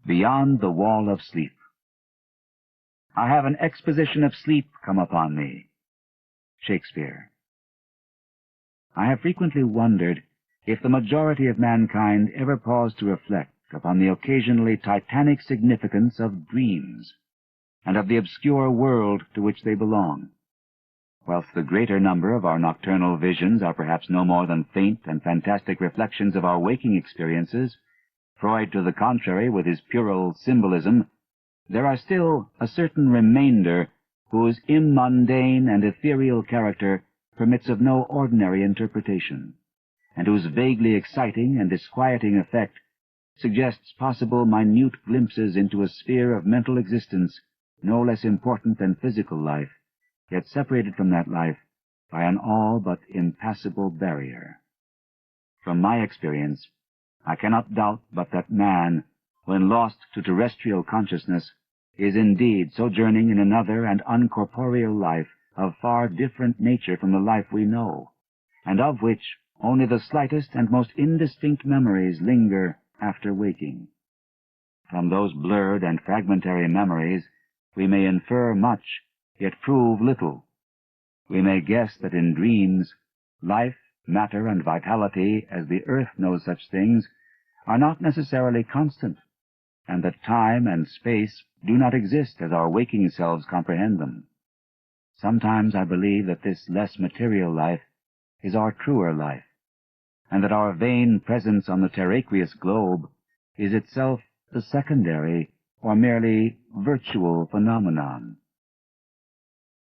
Beyond the Wall of Sleep. I have an exposition of sleep come upon me. Shakespeare. I have frequently wondered if the majority of mankind ever pause to reflect upon the occasionally titanic significance of dreams, and of the obscure world to which they belong. Whilst the greater number of our nocturnal visions are perhaps no more than faint and fantastic reflections of our waking experiences, Freud to the contrary with his puerile symbolism, there are still a certain remainder whose immundane and ethereal character permits of no ordinary interpretation, and whose vaguely exciting and disquieting effect suggests possible minute glimpses into a sphere of mental existence no less important than physical life, yet separated from that life by an all but impassable barrier. From my experience, I cannot doubt but that man, when lost to terrestrial consciousness, is indeed sojourning in another and uncorporeal life of far different nature from the life we know, and of which only the slightest and most indistinct memories linger after waking. From those blurred and fragmentary memories we may infer much, yet prove little. We may guess that in dreams, life, matter, and vitality, as the earth knows such things, are not necessarily constant, and that time and space do not exist as our waking selves comprehend them. Sometimes I believe that this less material life is our truer life, and that our vain presence on the terraqueous globe is itself the secondary or merely virtual phenomenon.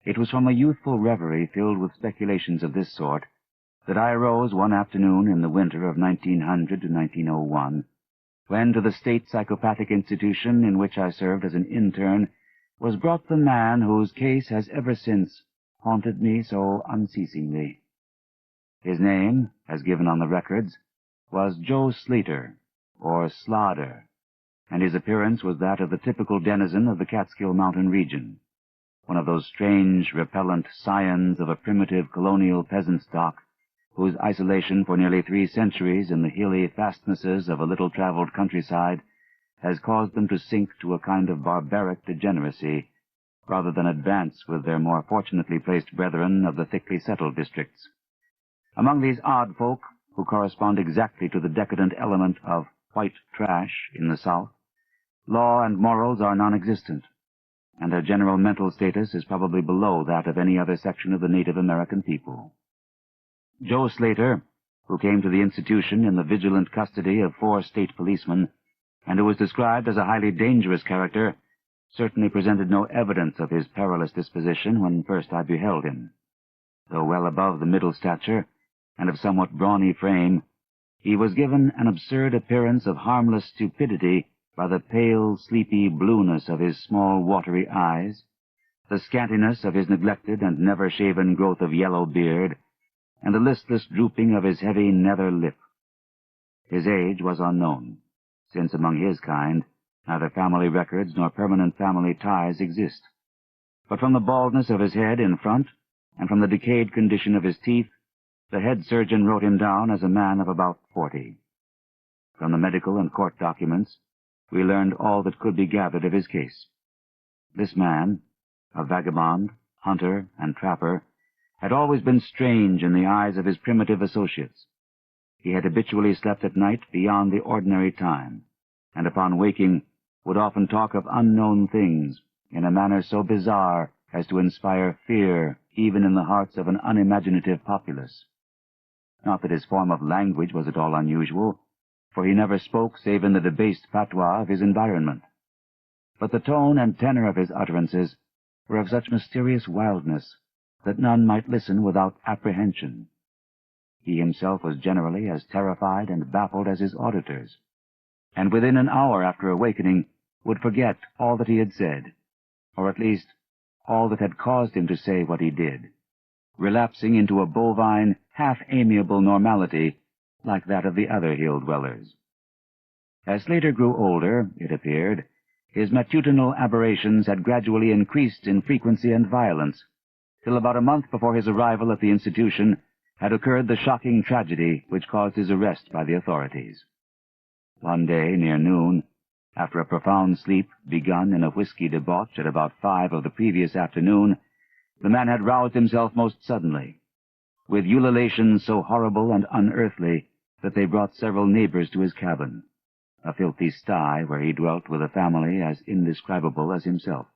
It was from a youthful reverie filled with speculations of this sort that I arose one afternoon in the winter of 1900 to 1901, when to the State Psychopathic Institution in which I served as an intern was brought the man whose case has ever since haunted me so unceasingly. His name, as given on the records, was Joe Slater, or Slaughter, and his appearance was that of the typical denizen of the Catskill Mountain region, one of those strange, repellent scions of a primitive colonial peasant stock, whose isolation for nearly 3 centuries in the hilly fastnesses of a little-traveled countryside has caused them to sink to a kind of barbaric degeneracy, rather than advance with their more fortunately placed brethren of the thickly settled districts. Among these odd folk, who correspond exactly to the decadent element of white trash in the South, law and morals are non-existent, and their general mental status is probably below that of any other section of the Native American people. Joe Slater, who came to the institution in the vigilant custody of 4 state policemen, and who was described as a highly dangerous character, certainly presented no evidence of his perilous disposition when first I beheld him. Though well above the middle stature, and of somewhat brawny frame, he was given an absurd appearance of harmless stupidity by the pale, sleepy blueness of his small, watery eyes, the scantiness of his neglected and never-shaven growth of yellow beard, and the listless drooping of his heavy nether lip. His age was unknown, since among his kind neither family records nor permanent family ties exist. But from the baldness of his head in front, and from the decayed condition of his teeth, the head surgeon wrote him down as a man of about 40. From the medical and court documents, we learned all that could be gathered of his case. This man, a vagabond, hunter, and trapper, had always been strange in the eyes of his primitive associates. He had habitually slept at night beyond the ordinary time, and upon waking would often talk of unknown things in a manner so bizarre as to inspire fear even in the hearts of an unimaginative populace. Not that his form of language was at all unusual, for he never spoke save in the debased patois of his environment. But the tone and tenor of his utterances were of such mysterious wildness that none might listen without apprehension. He himself was generally as terrified and baffled as his auditors, and within an hour after awakening would forget all that he had said, or at least all that had caused him to say what he did, relapsing into a bovine, half-amiable normality like that of the other hill-dwellers. As Slater grew older, it appeared, his matutinal aberrations had gradually increased in frequency and violence, till about a month before his arrival at the institution had occurred the shocking tragedy which caused his arrest by the authorities. One day, near noon, After a profound sleep begun in a whiskey debauch at about 5 of the previous afternoon, the man had roused himself most suddenly, with ululations so horrible and unearthly that they brought several neighbors to his cabin, a filthy sty where he dwelt with a family as indescribable as himself.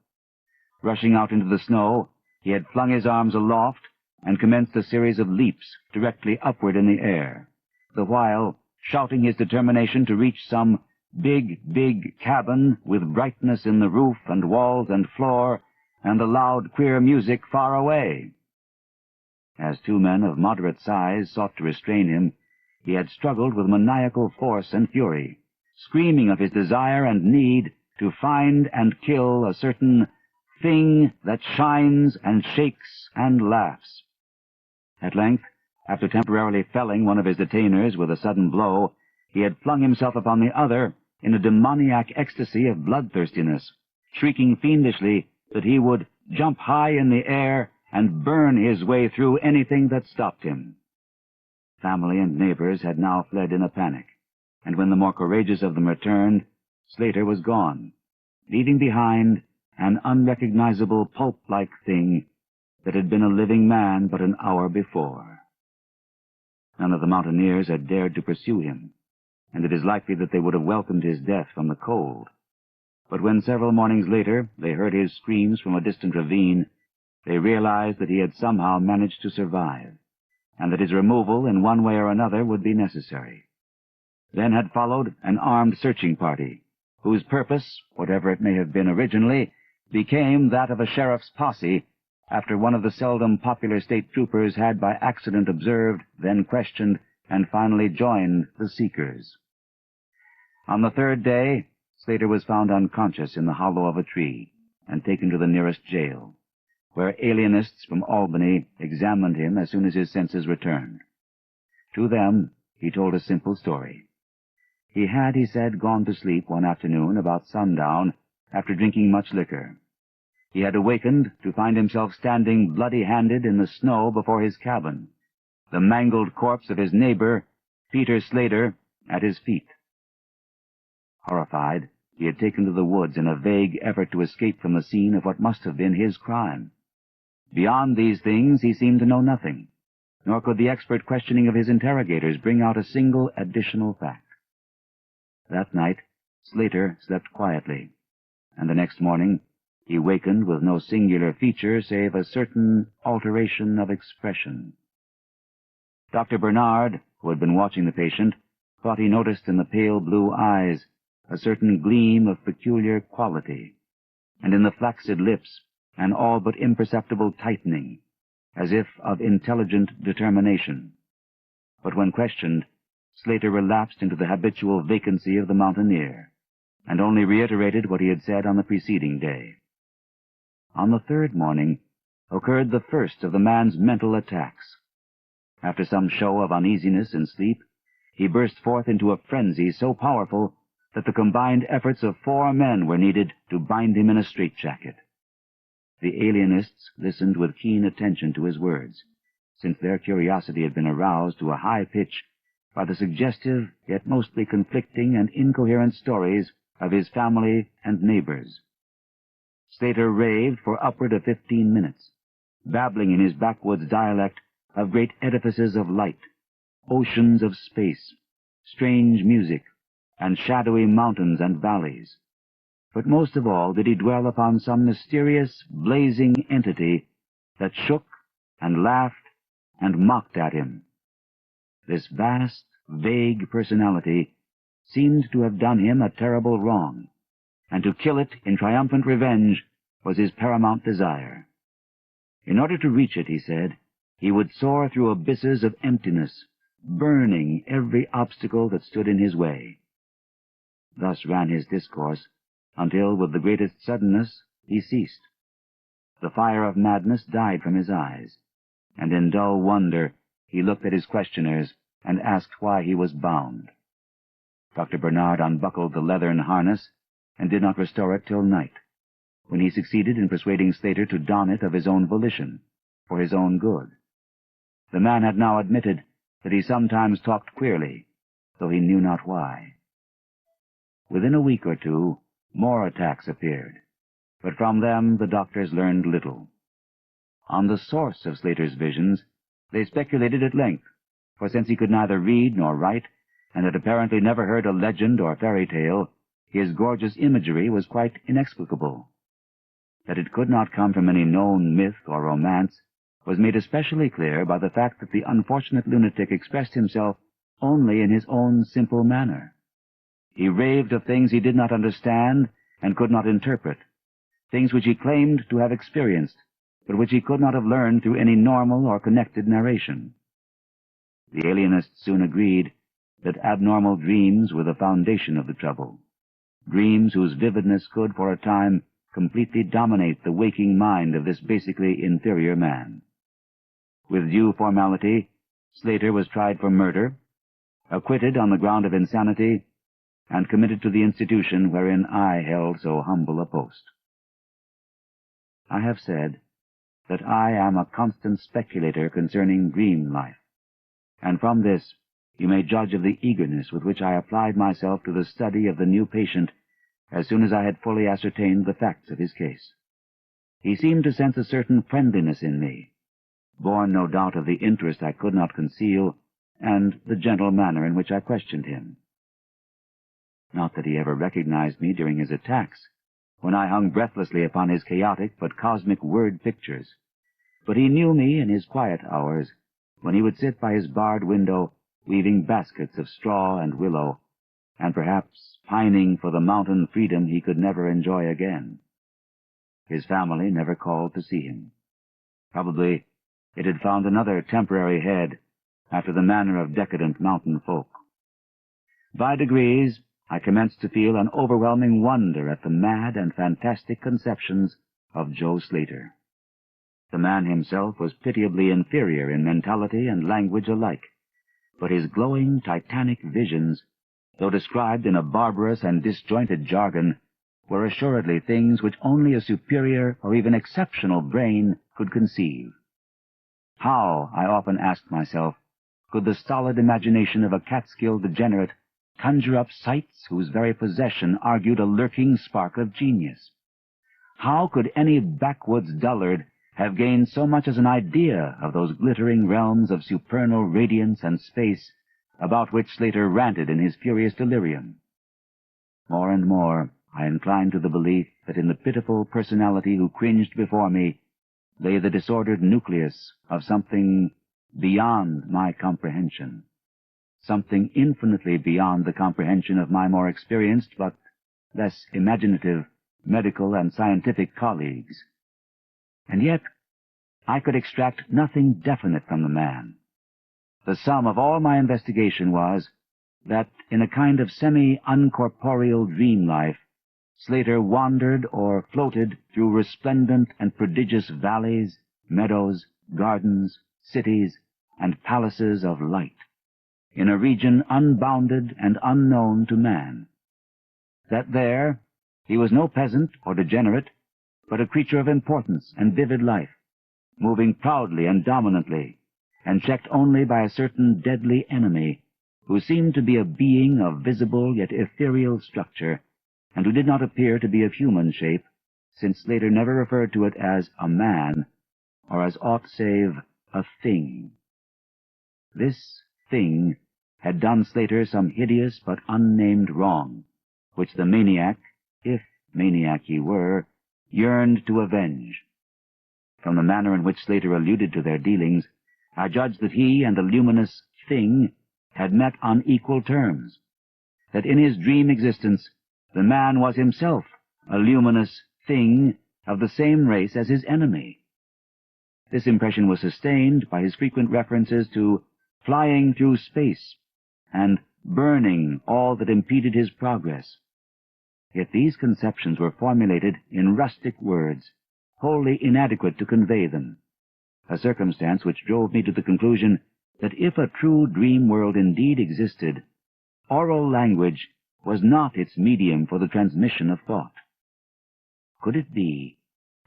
Rushing out into the snow, he had flung his arms aloft and commenced a series of leaps directly upward in the air, the while shouting his determination to reach some big cabin with brightness in the roof and walls and floor and the loud, queer music far away. As 2 men of moderate size sought to restrain him, he had struggled with maniacal force and fury, screaming of his desire and need to find and kill a certain thing that shines and shakes and laughs. At length, after temporarily felling one of his detainers with a sudden blow, he had flung himself upon the other in a demoniac ecstasy of bloodthirstiness, shrieking fiendishly that he would jump high in the air and burn his way through anything that stopped him. Family and neighbors had now fled in a panic, and when the more courageous of them returned, Slater was gone, leaving behind an unrecognizable pulp-like thing that had been a living man but an hour before. None of the mountaineers had dared to pursue him, and it is likely that they would have welcomed his death from the cold. But when several mornings later they heard his screams from a distant ravine, they realized that he had somehow managed to survive, and that his removal in one way or another would be necessary. Then had followed an armed searching party, whose purpose, whatever it may have been originally, became that of a sheriff's posse after one of the seldom popular state troopers had by accident observed, then questioned, and finally joined the seekers. On the 3rd day, Slater was found unconscious in the hollow of a tree and taken to the nearest jail, where alienists from Albany examined him as soon as his senses returned. To them he told a simple story. He had, he said, gone to sleep one afternoon about sundown after drinking much liquor. He had awakened to find himself standing bloody-handed in the snow before his cabin, the mangled corpse of his neighbor, Peter Slater, at his feet. Horrified, he had taken to the woods in a vague effort to escape from the scene of what must have been his crime. Beyond these things he seemed to know nothing, nor could the expert questioning of his interrogators bring out a single additional fact. That night Slater slept quietly, and the next morning he wakened with no singular feature save a certain alteration of expression. Dr. Bernard, who had been watching the patient, thought he noticed in the pale blue eyes a certain gleam of peculiar quality, and in the flaccid lips an all but imperceptible tightening, as if of intelligent determination. But when questioned, Slater relapsed into the habitual vacancy of the mountaineer, and only reiterated what he had said on the preceding day. On the 3rd morning occurred the first of the man's mental attacks. After some show of uneasiness in sleep, he burst forth into a frenzy so powerful that the combined efforts of 4 men were needed to bind him in a straitjacket. The alienists listened with keen attention to his words, since their curiosity had been aroused to a high pitch by the suggestive yet mostly conflicting and incoherent stories of his family and neighbors. Slater raved for upward of 15 minutes, babbling in his backwoods dialect of great edifices of light, oceans of space, strange music, and shadowy mountains and valleys. But most of all did he dwell upon some mysterious, blazing entity that shook and laughed and mocked at him. This vast, vague personality seemed to have done him a terrible wrong, and to kill it in triumphant revenge was his paramount desire. In order to reach it, he said, he would soar through abysses of emptiness, burning every obstacle that stood in his way. Thus ran his discourse, until, with the greatest suddenness, he ceased. The fire of madness died from his eyes, and in dull wonder he looked at his questioners and asked why he was bound. Dr. Bernard unbuckled the leathern harness and did not restore it till night, when he succeeded in persuading Slater to don it of his own volition, for his own good. The man had now admitted that he sometimes talked queerly, though he knew not why. Within a week or two, more attacks appeared, but from them the doctors learned little. On the source of Slater's visions, they speculated at length, for since he could neither read nor write, and had apparently never heard a legend or fairy tale, his gorgeous imagery was quite inexplicable. That it could not come from any known myth or romance was made especially clear by the fact that the unfortunate lunatic expressed himself only in his own simple manner. He raved of things he did not understand and could not interpret, things which he claimed to have experienced, but which he could not have learned through any normal or connected narration. The alienists soon agreed that abnormal dreams were the foundation of the trouble, dreams whose vividness could, for a time, completely dominate the waking mind of this basically inferior man. With due formality, Slater was tried for murder, acquitted on the ground of insanity, and committed to the institution wherein I held so humble a post. I have said that I am a constant speculator concerning dream life, and from this you may judge of the eagerness with which I applied myself to the study of the new patient as soon as I had fully ascertained the facts of his case. He seemed to sense a certain friendliness in me, born no doubt of the interest I could not conceal, and the gentle manner in which I questioned him. Not that he ever recognized me during his attacks, when I hung breathlessly upon his chaotic but cosmic word pictures, but he knew me in his quiet hours, when he would sit by his barred window weaving baskets of straw and willow, and perhaps pining for the mountain freedom he could never enjoy again. His family never called to see him. Probably it had found another temporary head, after the manner of decadent mountain folk. By degrees, I commenced to feel an overwhelming wonder at the mad and fantastic conceptions of Joe Slater. The man himself was pitiably inferior in mentality and language alike, but his glowing, titanic visions, though described in a barbarous and disjointed jargon, were assuredly things which only a superior or even exceptional brain could conceive. How, I often asked myself, could the stolid imagination of a Catskill degenerate conjure up sights whose very possession argued a lurking spark of genius? How could any backwoods dullard have gained so much as an idea of those glittering realms of supernal radiance and space about which Slater ranted in his furious delirium? More and more I inclined to the belief that in the pitiful personality who cringed before me lay the disordered nucleus of something beyond my comprehension, something infinitely beyond the comprehension of my more experienced but less imaginative medical and scientific colleagues. And yet I could extract nothing definite from the man. The sum of all my investigation was that in a kind of semi-uncorporeal dream life, Slater wandered or floated through resplendent and prodigious valleys, meadows, gardens, cities, and palaces of light, in a region unbounded and unknown to man. That there he was no peasant or degenerate, but a creature of importance and vivid life, moving proudly and dominantly, and checked only by a certain deadly enemy, who seemed to be a being of visible yet ethereal structure, and who did not appear to be of human shape, since Slater never referred to it as a man, or as aught save a thing. This thing had done Slater some hideous but unnamed wrong, which the maniac, if maniac he were, yearned to avenge. From the manner in which Slater alluded to their dealings, I judged that he and the luminous thing had met on equal terms, that in his dream existence the man was himself a luminous thing of the same race as his enemy. This impression was sustained by his frequent references to flying through space and burning all that impeded his progress. Yet these conceptions were formulated in rustic words, wholly inadequate to convey them, a circumstance which drove me to the conclusion that if a true dream world indeed existed, oral language was not its medium for the transmission of thought. Could it be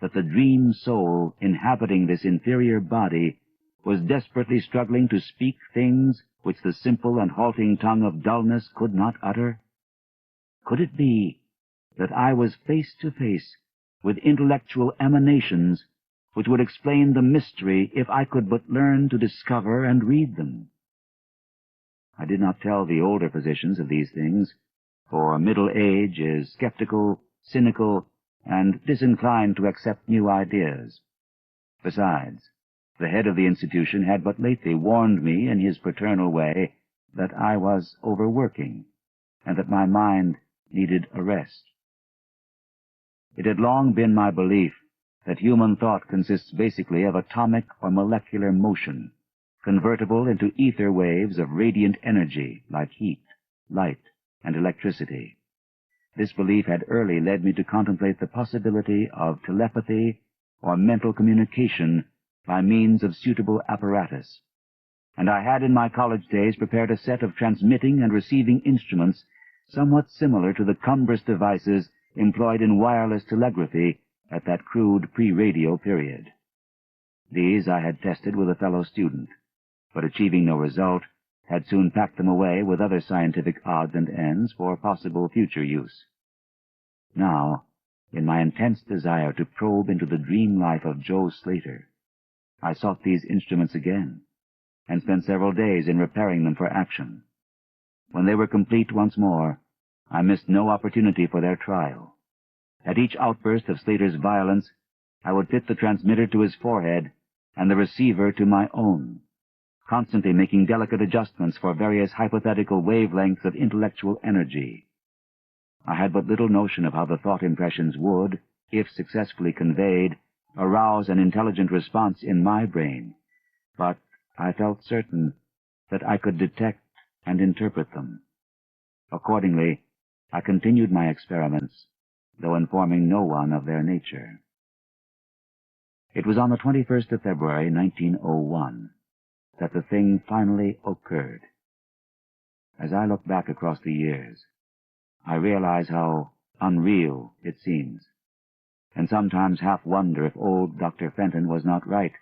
that the dream soul inhabiting this inferior body was desperately struggling to speak things which the simple and halting tongue of dullness could not utter? Could it be that I was face to face with intellectual emanations which would explain the mystery if I could but learn to discover and read them? I did not tell the older physicians of these things, for middle age is skeptical, cynical, and disinclined to accept new ideas. Besides, the head of the institution had but lately warned me in his paternal way that I was overworking, and that my mind needed a rest. It had long been my belief that human thought consists basically of atomic or molecular motion, convertible into ether waves of radiant energy like heat, light, and electricity. This belief had early led me to contemplate the possibility of telepathy or mental communication by means of suitable apparatus, and I had in my college days prepared a set of transmitting and receiving instruments somewhat similar to the cumbrous devices employed in wireless telegraphy at that crude pre-radio period. These I had tested with a fellow student, but achieving no result, had soon packed them away with other scientific odds and ends for possible future use. Now, in my intense desire to probe into the dream life of Joe Slater, I sought these instruments again, and spent several days in repairing them for action. When they were complete once more, I missed no opportunity for their trial. At each outburst of Slater's violence, I would fit the transmitter to his forehead and the receiver to my own, constantly making delicate adjustments for various hypothetical wavelengths of intellectual energy. I had but little notion of how the thought impressions would, if successfully conveyed, arouse an intelligent response in my brain, but I felt certain that I could detect and interpret them. Accordingly, I continued my experiments, though informing no one of their nature. It was on the 21st of February, 1901, that the thing finally occurred. As I look back across the years, I realize how unreal it seems, and sometimes half wonder if old Dr. Fenton was not right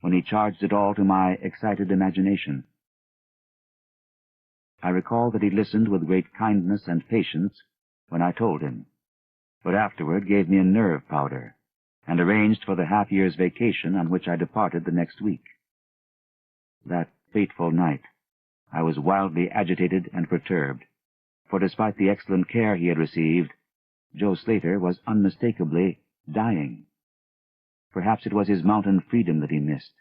when he charged it all to my excited imagination. I recall that he listened with great kindness and patience when I told him, but afterward gave me a nerve powder and arranged for the half-year's vacation on which I departed the next week. That fateful night, I was wildly agitated and perturbed, for despite the excellent care he had received, Joe Slater was unmistakably dying. Perhaps it was his mountain freedom that he missed,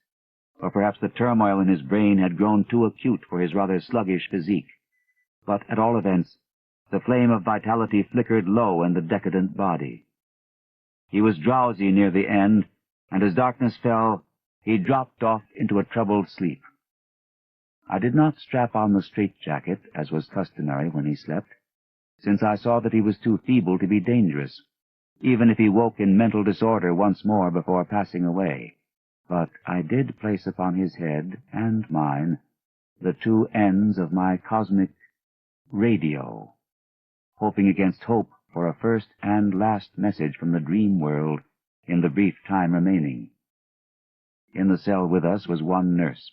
or perhaps the turmoil in his brain had grown too acute for his rather sluggish physique. But at all events, the flame of vitality flickered low in the decadent body. He was drowsy near the end, and as darkness fell, he dropped off into a troubled sleep. I did not strap on the straitjacket, as was customary when he slept, since I saw that he was too feeble to be dangerous, even if he woke in mental disorder once more before passing away. But I did place upon his head and mine the two ends of my cosmic radio, hoping against hope for a first and last message from the dream world in the brief time remaining. In the cell with us was one nurse,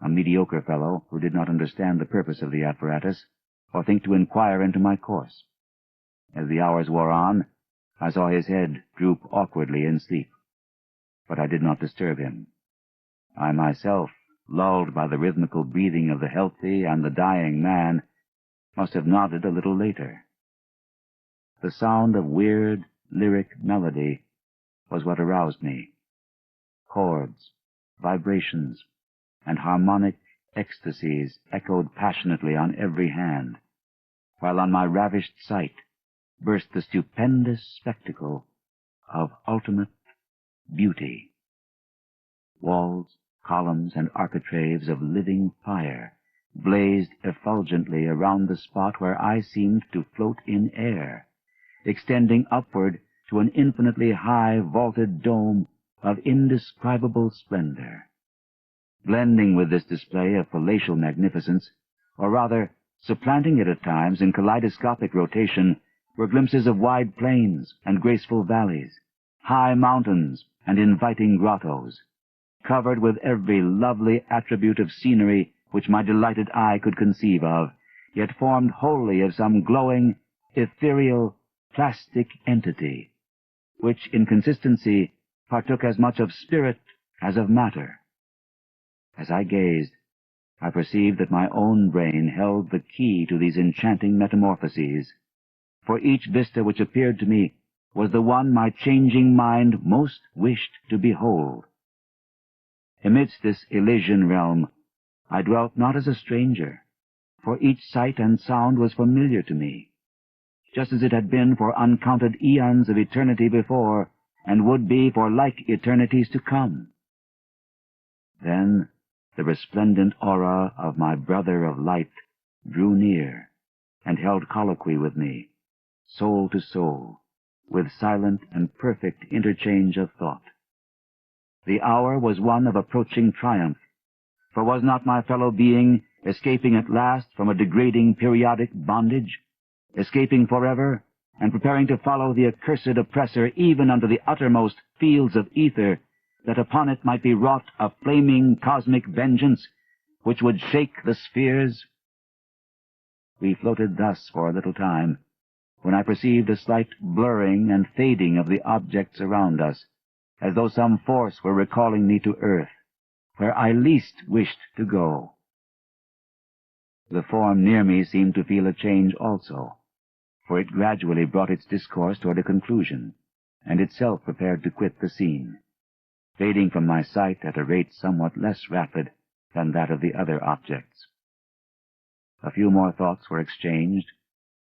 a mediocre fellow who did not understand the purpose of the apparatus or think to inquire into my course. As the hours wore on, I saw his head droop awkwardly in sleep, but I did not disturb him. I myself, lulled by the rhythmical breathing of the healthy and the dying man, must have nodded a little later. The sound of weird, lyric melody was what aroused me. Chords, vibrations, and harmonic ecstasies echoed passionately on every hand, while on my ravished sight burst the stupendous spectacle of ultimate beauty. Walls, columns, and architraves of living fire blazed effulgently around the spot where I seemed to float in air, extending upward to an infinitely high vaulted dome of indescribable splendor. Blending with this display of palatial magnificence, or rather supplanting it at times in kaleidoscopic rotation, were glimpses of wide plains and graceful valleys, high mountains and inviting grottos, covered with every lovely attribute of scenery which my delighted eye could conceive of, yet formed wholly of some glowing ethereal, plastic entity, which in consistency partook as much of spirit as of matter. As I gazed, I perceived that my own brain held the key to these enchanting metamorphoses, for each vista which appeared to me was the one my changing mind most wished to behold. Amidst this Elysian realm, I dwelt not as a stranger, for each sight and sound was familiar to me, just as it had been for uncounted eons of eternity before, and would be for like eternities to come. Then the resplendent aura of my brother of light drew near, and held colloquy with me, soul to soul, with silent and perfect interchange of thought. The hour was one of approaching triumph, for was not my fellow being escaping at last from a degrading periodic bondage, escaping forever, and preparing to follow the accursed oppressor even unto the uttermost fields of ether, that upon it might be wrought a flaming cosmic vengeance which would shake the spheres? We floated thus for a little time, when I perceived a slight blurring and fading of the objects around us, as though some force were recalling me to earth, where I least wished to go. The form near me seemed to feel a change also, for it gradually brought its discourse toward a conclusion, and itself prepared to quit the scene, fading from my sight at a rate somewhat less rapid than that of the other objects. A few more thoughts were exchanged,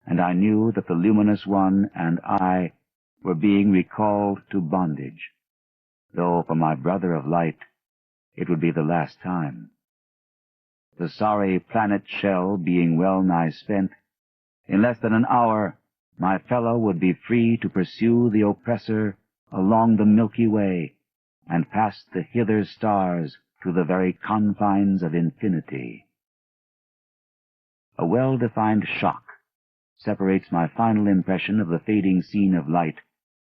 and I knew that the luminous one and I were being recalled to bondage, though for my brother of light it would be the last time. The sorry planet shell being well nigh spent, in less than an hour my fellow would be free to pursue the oppressor along the Milky Way, and past the hither stars to the very confines of infinity. A well-defined shock separates my final impression of the fading scene of light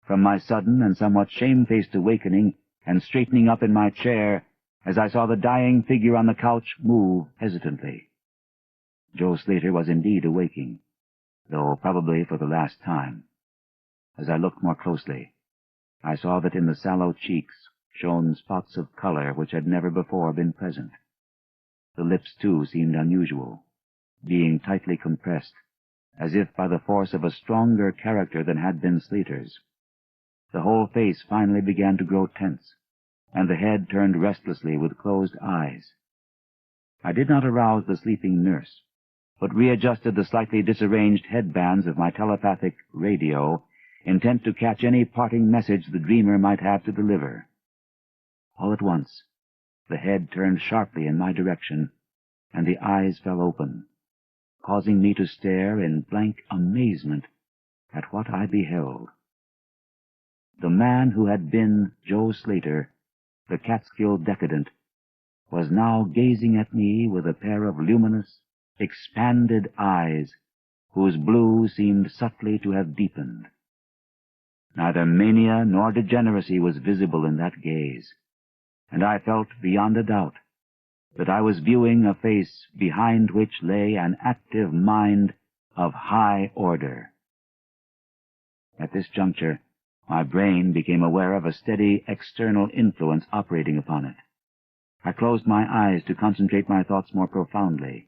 from my sudden and somewhat shamefaced awakening and straightening up in my chair as I saw the dying figure on the couch move hesitantly. Joe Slater was indeed awaking, though probably for the last time. As I looked more closely, I saw that in the sallow cheeks shone spots of color which had never before been present. The lips, too, seemed unusual, being tightly compressed, as if by the force of a stronger character than had been Slater's. The whole face finally began to grow tense, and the head turned restlessly with closed eyes. I did not arouse the sleeping nurse, but readjusted the slightly disarranged headbands of my telepathic radio, intent to catch any parting message the dreamer might have to deliver. All at once, the head turned sharply in my direction, and the eyes fell open, causing me to stare in blank amazement at what I beheld. The man who had been Joe Slater, the Catskill decadent, was now gazing at me with a pair of luminous, expanded eyes, whose blue seemed subtly to have deepened. Neither mania nor degeneracy was visible in that gaze, and I felt beyond a doubt that I was viewing a face behind which lay an active mind of high order. At this juncture, my brain became aware of a steady external influence operating upon it. I closed my eyes to concentrate my thoughts more profoundly,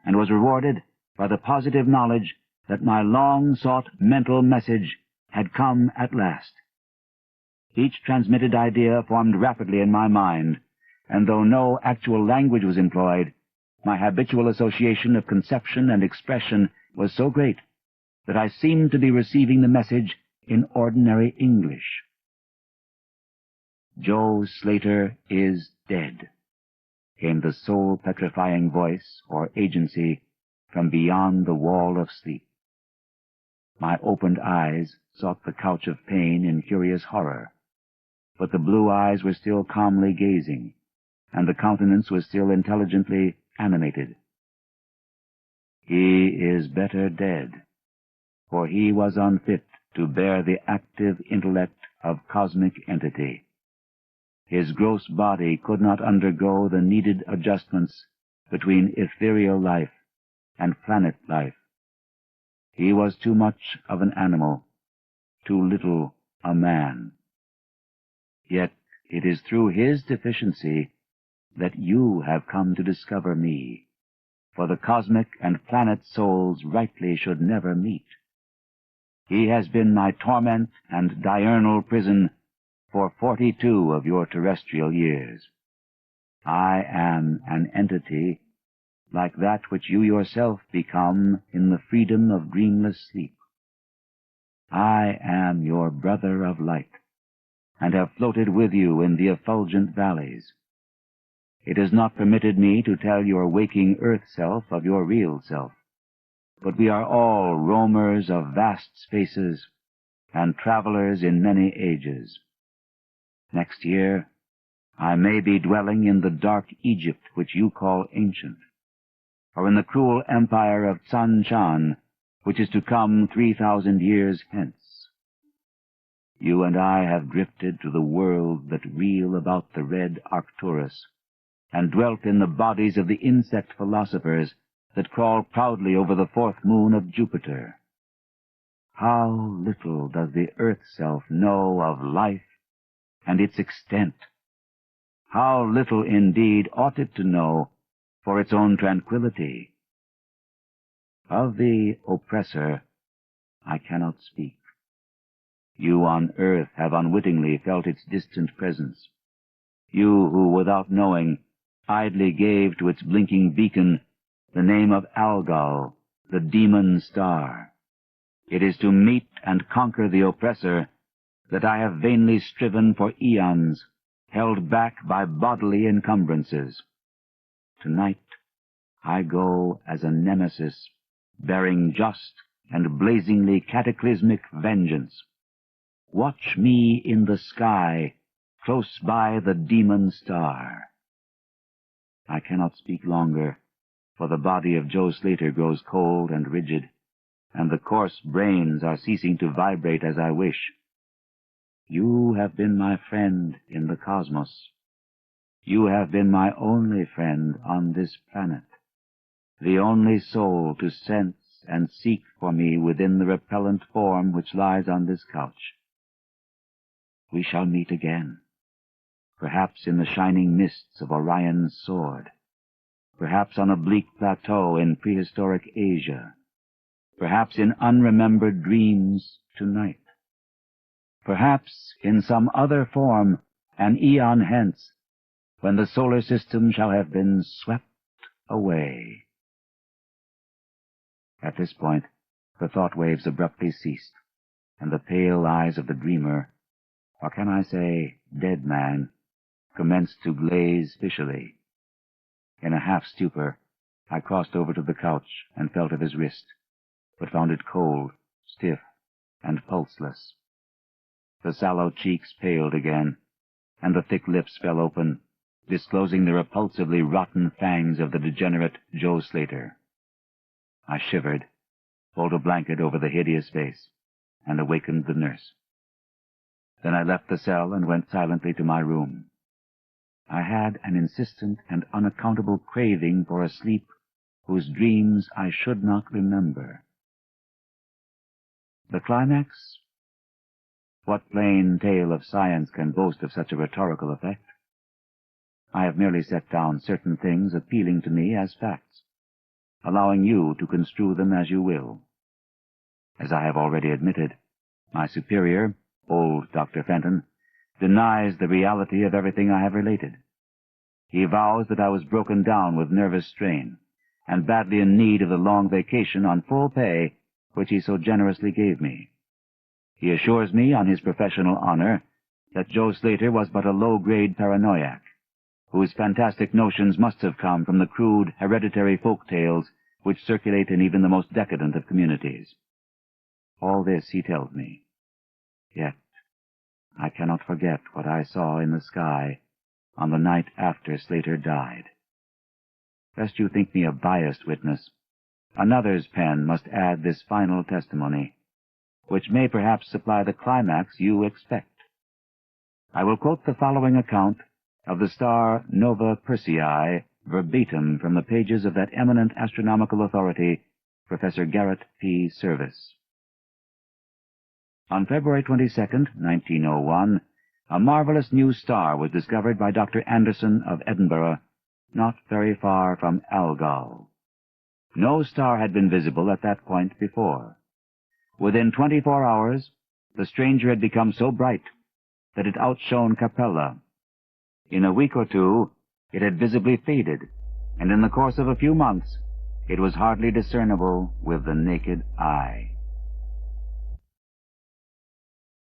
and was rewarded by the positive knowledge that my long-sought mental message had come at last. Each transmitted idea formed rapidly in my mind, and though no actual language was employed, my habitual association of conception and expression was so great that I seemed to be receiving the message in ordinary English. "Joe Slater is dead," came the soul-petrifying voice or agency from beyond the wall of sleep. My opened eyes sought the couch of pain in curious horror, but the blue eyes were still calmly gazing, and the countenance was still intelligently animated. "He is better dead, for he was unfit to bear the active intellect of cosmic entity. His gross body could not undergo the needed adjustments between ethereal life and planet life. He was too much of an animal, too little a man. Yet it is through his deficiency that you have come to discover me, for the cosmic and planet souls rightly should never meet. He has been my torment and diurnal prison for 42 of your terrestrial years. I am an entity like that which you yourself become in the freedom of dreamless sleep. I am your brother of light, and have floated with you in the effulgent valleys. It is not permitted me to tell your waking earth self of your real self, but we are all roamers of vast spaces and travelers in many ages. Next year I may be dwelling in the dark Egypt which you call ancient, or in the cruel empire of Tsan Chan, which is to come 3,000 years hence. You and I have drifted to the world that reel about the red Arcturus, and dwelt in the bodies of the insect philosophers that crawl proudly over the fourth moon of Jupiter. How little does the earth self know of life and its extent! How little indeed ought it to know for its own tranquillity! Of the oppressor I cannot speak. You on earth have unwittingly felt its distant presence. You who, without knowing, idly gave to its blinking beacon the name of Algol, the demon star. It is to meet and conquer the oppressor that I have vainly striven for eons, held back by bodily encumbrances. Tonight I go as a nemesis, bearing just and blazingly cataclysmic vengeance. Watch me in the sky, close by the demon star. I cannot speak longer, for the body of Joe Slater grows cold and rigid, and the coarse brains are ceasing to vibrate as I wish. You have been my friend in the cosmos. You have been my only friend on this planet, the only soul to sense and seek for me within the repellent form which lies on this couch. We shall meet again, perhaps in the shining mists of Orion's sword, perhaps on a bleak plateau in prehistoric Asia, perhaps in unremembered dreams tonight, perhaps in some other form an eon hence, when the solar system shall have been swept away. At this point, the thought waves abruptly ceased, and the pale eyes of the dreamer, or can I say dead man, commenced to glaze fishily. In a half-stupor, I crossed over to the couch and felt of his wrist, but found it cold, stiff, and pulseless. The sallow cheeks paled again, and the thick lips fell open, disclosing the repulsively rotten fangs of the degenerate Joe Slater. I shivered, pulled a blanket over the hideous face, and awakened the nurse. Then I left the cell and went silently to my room. I had an insistent and unaccountable craving for a sleep whose dreams I should not remember. The climax? What plain tale of science can boast of such a rhetorical effect? I have merely set down certain things appealing to me as facts, allowing you to construe them as you will. As I have already admitted, my superior, old Dr. Fenton, denies the reality of everything I have related. He vows that I was broken down with nervous strain, and badly in need of the long vacation on full pay which he so generously gave me. He assures me, on his professional honor, that Joe Slater was but a low-grade paranoiac, whose fantastic notions must have come from the crude, hereditary folk tales which circulate in even the most decadent of communities. All this he tells me. Yet I cannot forget what I saw in the sky on the night after Slater died. Lest you think me a biased witness, another's pen must add this final testimony, which may perhaps supply the climax you expect. I will quote the following account of the star Nova Persei verbatim from the pages of that eminent astronomical authority, Professor Garrett P. Serviss. On February 22, 1901, a marvelous new star was discovered by Dr. Anderson of Edinburgh, not very far from Algol. No star had been visible at that point before. Within 24 hours, the stranger had become so bright that it outshone Capella. In a week or two, it had visibly faded, and in the course of a few months, it was hardly discernible with the naked eye.